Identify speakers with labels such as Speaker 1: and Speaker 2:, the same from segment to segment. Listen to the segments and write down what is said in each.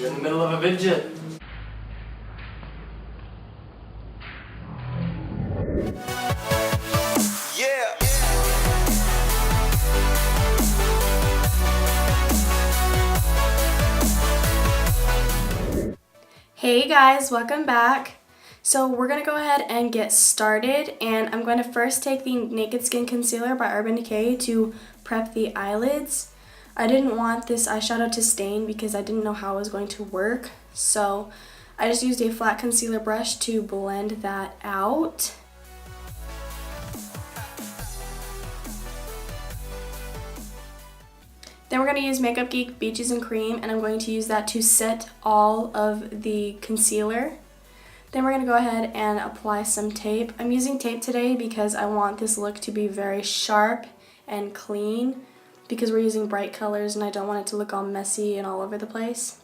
Speaker 1: You're in the middle of a vidget.
Speaker 2: Yeah.
Speaker 3: Hey guys, welcome back. So we're going to go ahead and get started, and I'm going to first take the Naked Skin Concealer by Urban Decay to prep the eyelids. I didn't want this eyeshadow to stain because I didn't know how it was going to work, so I just used a flat concealer brush to blend that out. Then we're going to use Makeup Geek Beaches and Cream, and I'm going to use that to set all of the concealer. Then we're going to go ahead and apply some tape. I'm using tape today because I want this look to be very sharp and clean because we're using bright colors and I don't want it to look all messy and all over the place.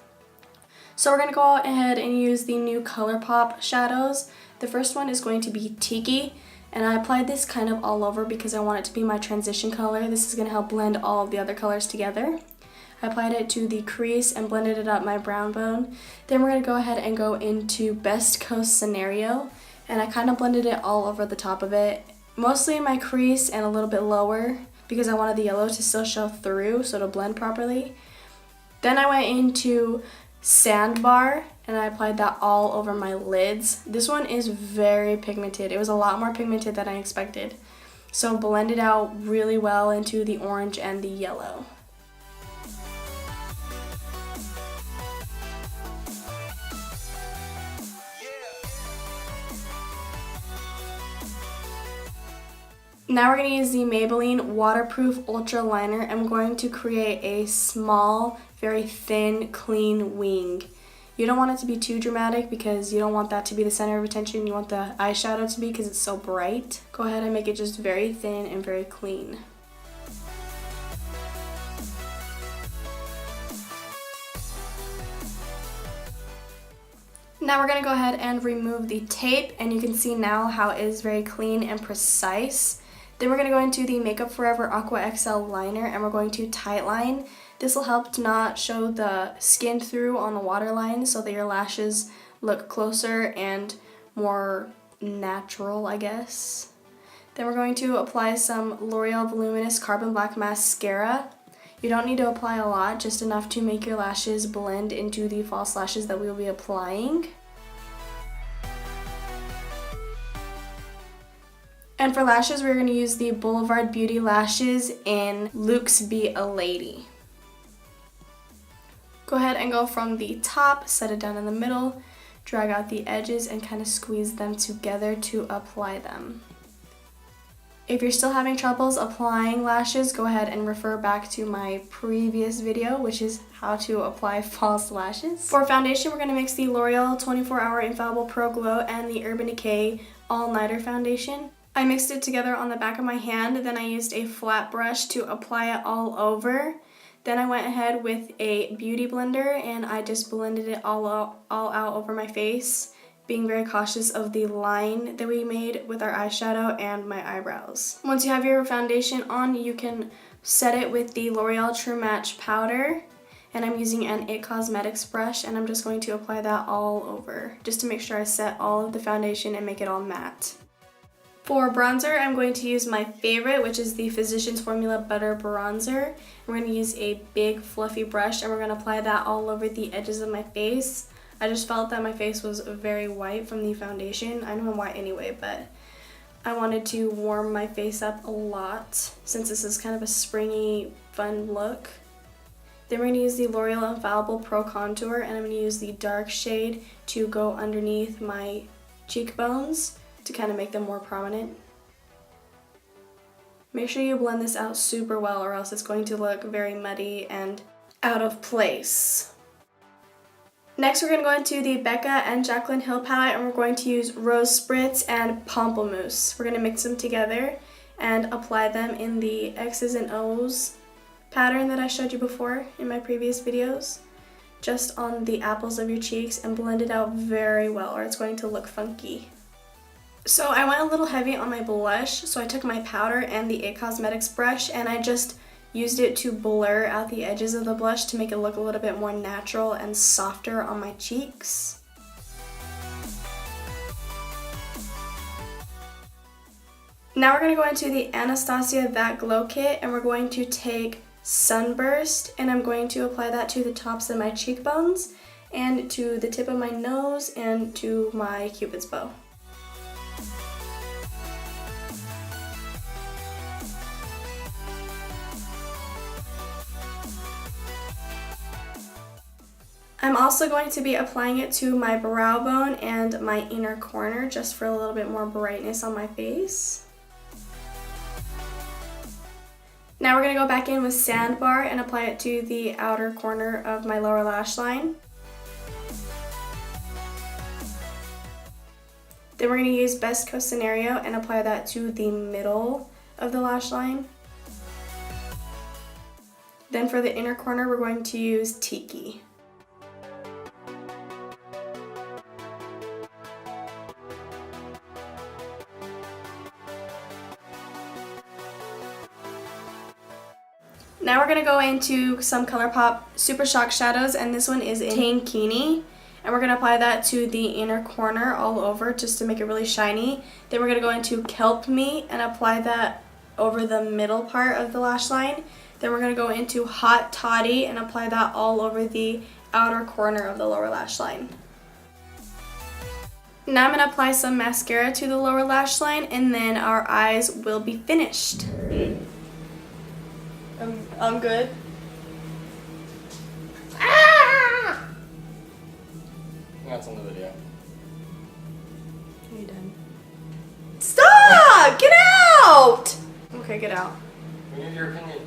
Speaker 3: So we're going to go ahead and use the new Colourpop shadows. The first one is going to be Tiki, and I applied this kind of all over because I want it to be my transition color. This is going to help blend all of the other colors together. I applied it to the crease and blended it up my brow bone. Then we're going to go ahead and go into Best Coast Scenario, and I kind of blended it all over the top of it, mostly in my crease and a little bit lower because I wanted the yellow to still show through so it'll blend properly. Then I went into Sandbar and I applied that all over my lids. This one is very pigmented. It was a lot more pigmented than I expected. So blend it out really well into the orange and the yellow. Now we're going to use the Maybelline Waterproof Ultra Liner. I'm going to create a small, very thin, clean wing. You don't want it to be too dramatic because you don't want that to be the center of attention. You want the eyeshadow to be because it's so bright. Go ahead and make it just very thin and very clean. Now we're going to go ahead and remove the tape, and you can see now how it is very clean and precise. Then we're going to go into the Makeup Forever Aqua XL Liner, and we're going to tightline. This will help to not show the skin through on the waterline so that your lashes look closer and more natural, I guess. Then we're going to apply some L'Oreal Voluminous Carbon Black Mascara. You don't need to apply a lot, just enough to make your lashes blend into the false lashes that we will be applying. And for lashes, we're going to use the Boulevard Beauty Lashes in Luxe Be a Lady. Go ahead and go from the top, set it down in the middle, drag out the edges, and kind of squeeze them together to apply them. If you're still having troubles applying lashes, go ahead and refer back to my previous video, which is how to apply false lashes. For foundation, we're going to mix the L'Oreal 24-Hour Infallible Pro Glow and the Urban Decay All Nighter Foundation. I mixed it together on the back of my hand, then I used a flat brush to apply it all over. Then I went ahead with a beauty blender and I just blended it all out over my face, being very cautious of the line that we made with our eyeshadow and my eyebrows. Once you have your foundation on, you can set it with the L'Oreal True Match powder, and I'm using an IT Cosmetics brush, and I'm just going to apply that all over just to make sure I set all of the foundation and make it all matte. For bronzer, I'm going to use my favorite, which is the Physicians Formula Butter Bronzer. We're going to use a big fluffy brush and we're going to apply that all over the edges of my face. I just felt that my face was very white from the foundation. I know I'm white anyway, but I wanted to warm my face up a lot since this is kind of a springy, fun look. Then we're going to use the L'Oreal Infallible Pro Contour, and I'm going to use the dark shade to go underneath my cheekbones to kind of make them more prominent. Make sure you blend this out super well or else it's going to look very muddy and out of place. Next we're going to go into the Becca and Jaclyn Hill palette, and we're going to use Rose Spritz and Pamplemousse. We're going to mix them together and apply them in the X's and O's pattern that I showed you before in my previous videos, just on the apples of your cheeks, and blend it out very well or it's going to look funky. So I went a little heavy on my blush, so I took my powder and the IT Cosmetics brush and I just used it to blur out the edges of the blush to make it look a little bit more natural and softer on my cheeks. Now we're going to go into the Anastasia That Glow Kit, and we're going to take Sunburst, and I'm going to apply that to the tops of my cheekbones and to the tip of my nose and to my Cupid's bow. I'm also going to be applying it to my brow bone and my inner corner just for a little bit more brightness on my face. Now we're going to go back in with Sandbar and apply it to the outer corner of my lower lash line. Then we're going to use Best Coast Scenario and apply that to the middle of the lash line. Then for the inner corner, we're going to use Tiki. Now we're going to go into some Colourpop Super Shock shadows, and this one is in Tankini. And we're going to apply that to the inner corner all over just to make it really shiny. Then we're going to go into Kelp Me and apply that over the middle part of the lash line. Then we're going to go into Hot Toddy and apply that all over the outer corner of the lower lash line. Now I'm going to apply some mascara to the lower lash line, and then our eyes will be finished. I'm good. Ah!
Speaker 1: That's on the video.
Speaker 3: Are you done? Stop! Get out! Okay, get out.
Speaker 1: We need your opinion.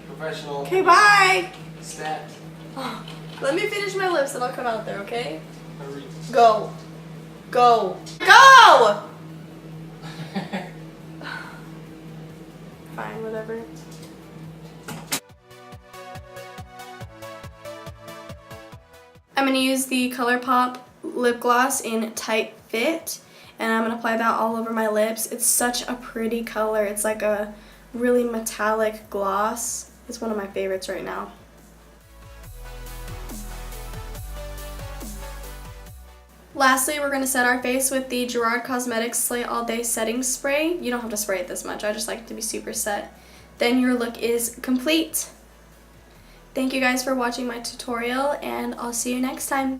Speaker 1: Professional.
Speaker 3: Okay, bye.
Speaker 1: Stat.
Speaker 3: Let me finish my lips and I'll come out there, okay?
Speaker 1: Hurry.
Speaker 3: Go. Go. Go! Fine, whatever. I'm going to use the Colourpop lip gloss in Tight Fit, and I'm going to apply that all over my lips. It's such a pretty color. It's like a really metallic gloss. It's one of my favorites right now. Lastly, we're going to set our face with the Gerard Cosmetics Slay All Day Setting Spray. You don't have to spray it this much. I just like it to be super set. Then your look is complete. Thank you guys for watching my tutorial, and I'll see you next time.